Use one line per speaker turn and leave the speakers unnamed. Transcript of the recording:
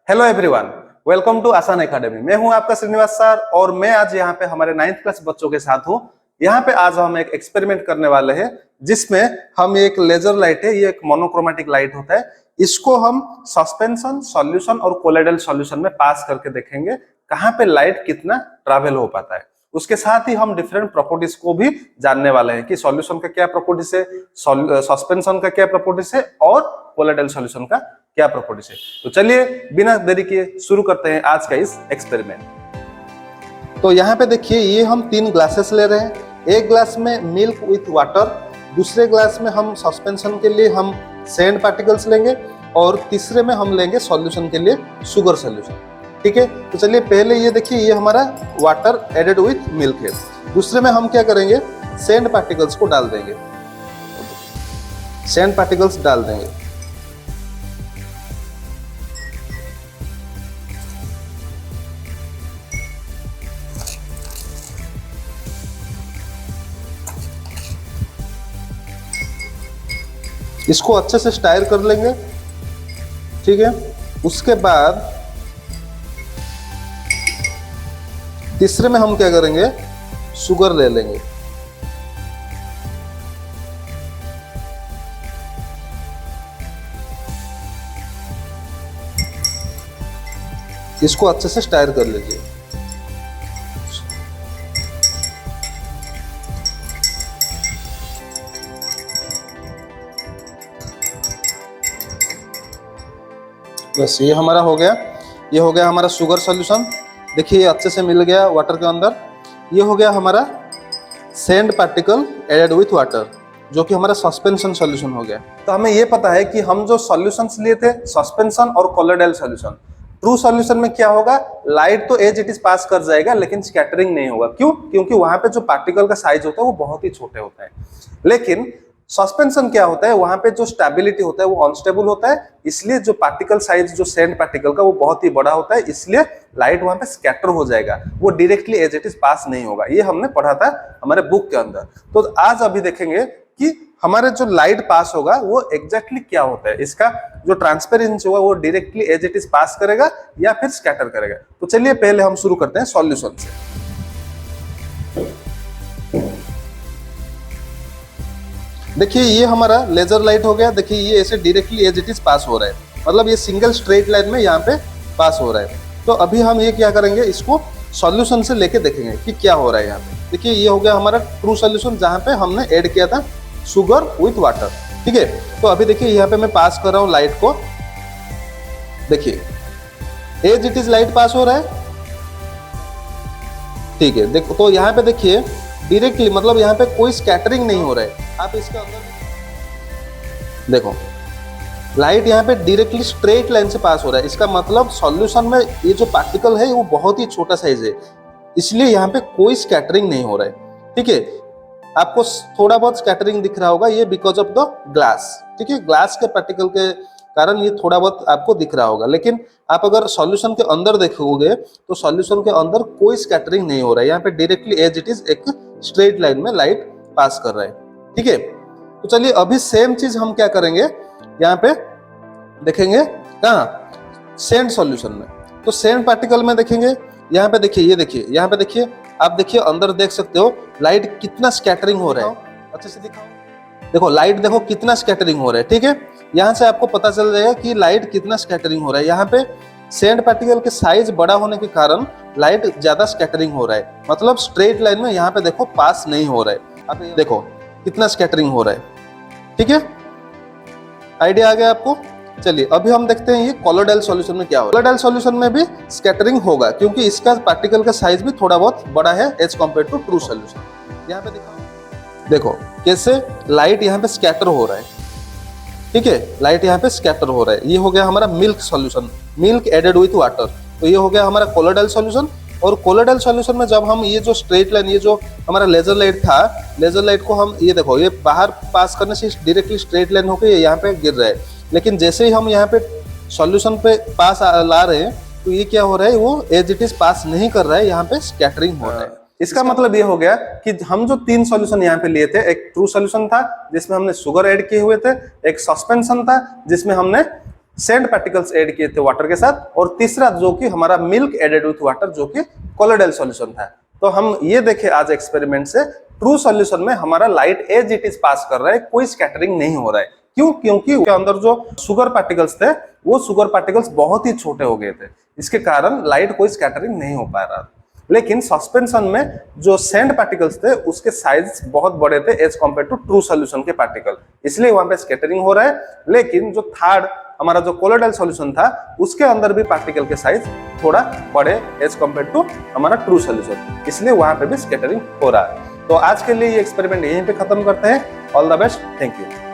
Hello everyone, welcome to आसान academy. मैं हूं आपका श्रीनिवास सर और मैं आज यहाँ पे हमारे 9th क्लास बच्चों के साथ हूं। यहाँ पे आज हम एक एक्सपेरिमेंट करने वाले हैं जिसमें हम एक लेजर लाइट है, ये एक मोनोक्रोमेटिक लाइट होता है। इसको हम सस्पेंशन, सॉल्यूशन और कोलोइडल सॉल्यूशन में पास करके देखेंगे कहाँ पे लाइट कितना ट्रैवल हो पाता है। उसके साथ ही हम डिफरेंट प्रॉपर्टीज को भी जानने वाले हैं कि सॉल्यूशन का क्या प्रॉपर्टीज है, सस्पेंशन का क्या प्रॉपर्टीज है और कोलोइडल सॉल्यूशन का क्या प्रॉपर्टीज है। तो चलिए बिना देरी किए शुरू करते हैं आज का इस एक्सपेरिमेंट। तो यहाँ पे देखिए, ये हम 3 ग्लासेस ले रहे हैं। एक ग्लास में मिल्क विथ वाटर, दूसरे ग्लास में हम सस्पेंशन के लिए हम सैंड पार्टिकल्स लेंगे और तीसरे में हम लेंगे सॉल्यूशन के लिए शुगर सॉल्यूशन। ठीक है, तो चलिए पहले ये देखिए, ये हमारा वाटर एडेड विथ मिल्क है। दूसरे में हम क्या करेंगे, सैंड पार्टिकल्स को डाल देंगे, सैंड पार्टिकल्स डाल देंगे। इसको अच्छे से स्टायर कर लेंगे। ठीक है, उसके बाद तीसरे में हम क्या करेंगे, शुगर ले लेंगे। इसको अच्छे से स्टायर कर लीजिए। बस ये हमारा हो गया। ये हो गया हमारा शुगर सॉल्यूशन। देखिए अच्छे से मिल गया वाटर के अंदर। ये हो गया हमारा sand particle added with water, जो कि हमारा सस्पेंशन सॉल्यूशन हो गया। तो हमें ये पता है कि हम जो सॉल्यूशंस लिए थे, सस्पेंशन और कोलोइडल सॉल्यूशन, ट्रू सॉल्यूशन में क्या होगा, लाइट तो एज इट इज पास कर जाएगा लेकिन स्कैटरिंग नहीं होगा। क्यों? क्योंकि वहां पे जो पार्टिकल का साइज होता है वो बहुत ही छोटे होते हैं। लेकिन सस्पेंशन क्या होता है, वहां पे जो स्टेबिलिटी होता है वो अनस्टेबल होता है, इसलिए जो पार्टिकल साइज जो सैंड पार्टिकल का वो बहुत ही बड़ा होता है, इसलिए लाइट वहां पे स्कैटर हो जाएगा, वो directly as it is pass नहीं होगा। ये हमने पढ़ा था हमारे बुक के अंदर। तो आज अभी देखेंगे कि हमारे जो लाइट पास होगा वो एग्जैक्टली क्या होता है, इसका जो ट्रांसपेरेंसी होगा वो directly as it is pass करेगा या फिर स्कैटर करेगा। तो चलिए पहले हम शुरू करते हैं सॉल्यूशन से। देखिए ये हमारा लेजर लाइट हो गया। देखिए ये ऐसे directly as it is pass हो रहा है, मतलब ये सिंगल स्ट्रेट लाइन में यहाँ पे पास हो रहा है। तो अभी हम ये क्या करेंगे, इसको सॉल्यूशन से लेके देखेंगे कि क्या हो रहा है यहाँ पे। देखिए ये हो गया हमारा ट्रू सॉल्यूशन, जहाँ पे हमने ऐड किया था शुगर विथ वाटर। ठीक है, तो अभी देखिए यहाँ पे मैं पास कर रहा हूँ लाइट को। देखिए as it is light pass हो रहा है। ठीक है, देखो तो यहाँ पे देखिए डायरेक्टली, मतलब यहाँ पे कोई स्कैटरिंग नहीं हो रहा है। आप इसके अंदर देखो, लाइट यहाँ पे डायरेक्टली स्ट्रेट लाइन से पास हो रहा है। इसका मतलब सॉल्यूशन में ये जो पार्टिकल है वो बहुत ही छोटा साइज है, इसलिए यहाँ पे कोई स्कैटरिंग नहीं हो रहा है। ठीक है, आपको थोड़ा बहुत स्कैटरिंग दिख रहा होगा, ये बिकॉज ऑफ द ग्लास। ठीक है, ग्लास के पार्टिकल के कारण ये थोड़ा बहुत आपको दिख रहा होगा, लेकिन आप अगर सॉल्यूशन के अंदर देखोगे तो सॉल्यूशन के अंदर कोई स्कैटरिंग नहीं हो रहा है। यहाँ पे डायरेक्टली एज इट इज एक स्ट्रेट लाइन में लाइट पास कर रहा है। ठीक है, तो चलिए अभी सेम चीज हम क्या करेंगे, यहाँ पे देखेंगे कहाँ, सैंड सॉल्यूशन में। तो सैंड पार्टिकल में देखेंगे, यहाँ पे देखिए, ये देखिए यहाँ पे देखिए, आप देखिए अंदर देख सकते हो लाइट कितना स्कैटरिंग हो रहा है। अच्छे से दिखाओ, देखो लाइट देखो कितना स्कैटरिंग हो रहा है। ठीक है, यहाँ से आपको पता चल जाएगा कि लाइट कितना स्कैटरिंग हो रहा है। यहाँ पे सैंड पार्टिकल के साइज बड़ा होने के कारण लाइट ज्यादा स्कैटरिंग हो रहा है, मतलब स्ट्रेट लाइन में यहाँ पे देखो पास नहीं हो रहा है। आप देखो कितना स्कैटरिंग हो रहा है। ठीक है, आइडिया आ गया आपको। चलिए अभी हम देखते हैं ये कोलोइडल सॉल्यूशन में क्या होगा। कोलोइडल सॉल्यूशन में भी स्कैटरिंग होगा, क्योंकि इसका पार्टिकल का साइज भी थोड़ा बहुत बड़ा है as compare to true solution. यहाँ पे देखो कैसे लाइट यहाँ पे स्कैटर हो रहा है। ठीक है, लाइट यहाँ पे स्कैटर हो रहा है। ये हो गया हमारा milk solution, milk added with water. तो ये हो गया हमारा कोलोइडल सॉल्यूशन। और कोलोइडल सॉल्यूशन में जब हम ये जो स्ट्रेट लाइन, ये जो हमारा लेजर लाइट था, लेजर लाइट को हम ये देखो, ये बाहर पास करने से डायरेक्टली स्ट्रेट लाइन होकर यहाँ पे गिर रहा है, लेकिन जैसे ही हम यहाँ पे सॉल्यूशन पे पास ला रहे हैं तो ये क्या हो रहा है, वो एज इट इज पास नहीं कर रहा है, यहाँ पे स्कैटरिंग हो रहा है। इसका मतलब ये हो गया कि हम जो 3 सॉल्यूशन यहाँ पे लिए थे, एक ट्रू सॉल्यूशन था जिसमें हमने शुगर ऐड किए हुए थे, एक सस्पेंशन था जिसमें हमने सैंड पार्टिकल्स ऐड किए थे वाटर के साथ, और तीसरा जो कि हमारा मिल्क एडेड विथ वाटर जो कि कोलोइडल सॉल्यूशन था। तो हम ये देखे आज एक्सपेरिमेंट से, ट्रू सॉल्यूशन में हमारा light as it is pass कर रहा है, कोई स्कैटरिंग नहीं हो रहा है। क्यों? क्योंकि उसके अंदर जो शुगर पार्टिकल्स थे वो शुगर पार्टिकल्स बहुत ही छोटे हो गए थे, इसके कारण लाइट कोई स्कैटरिंग नहीं हो पा रहा। लेकिन सस्पेंशन में जो सैंड पार्टिकल्स थे उसके साइज बहुत बड़े थे as compare to true solution के पार्टिकल, इसलिए वहां पे स्कैटरिंग हो रहा है। लेकिन जो थर्ड हमारा जो कोलोइडल सॉल्यूशन था उसके अंदर भी पार्टिकल के साइज थोड़ा बड़े एज कम्पेयर टू हमारा ट्रू सॉल्यूशन, इसलिए वहां पे भी स्कैटरिंग हो रहा है। तो आज के लिए ये एक्सपेरिमेंट यहीं पे खत्म करते हैं। All the best, thank you.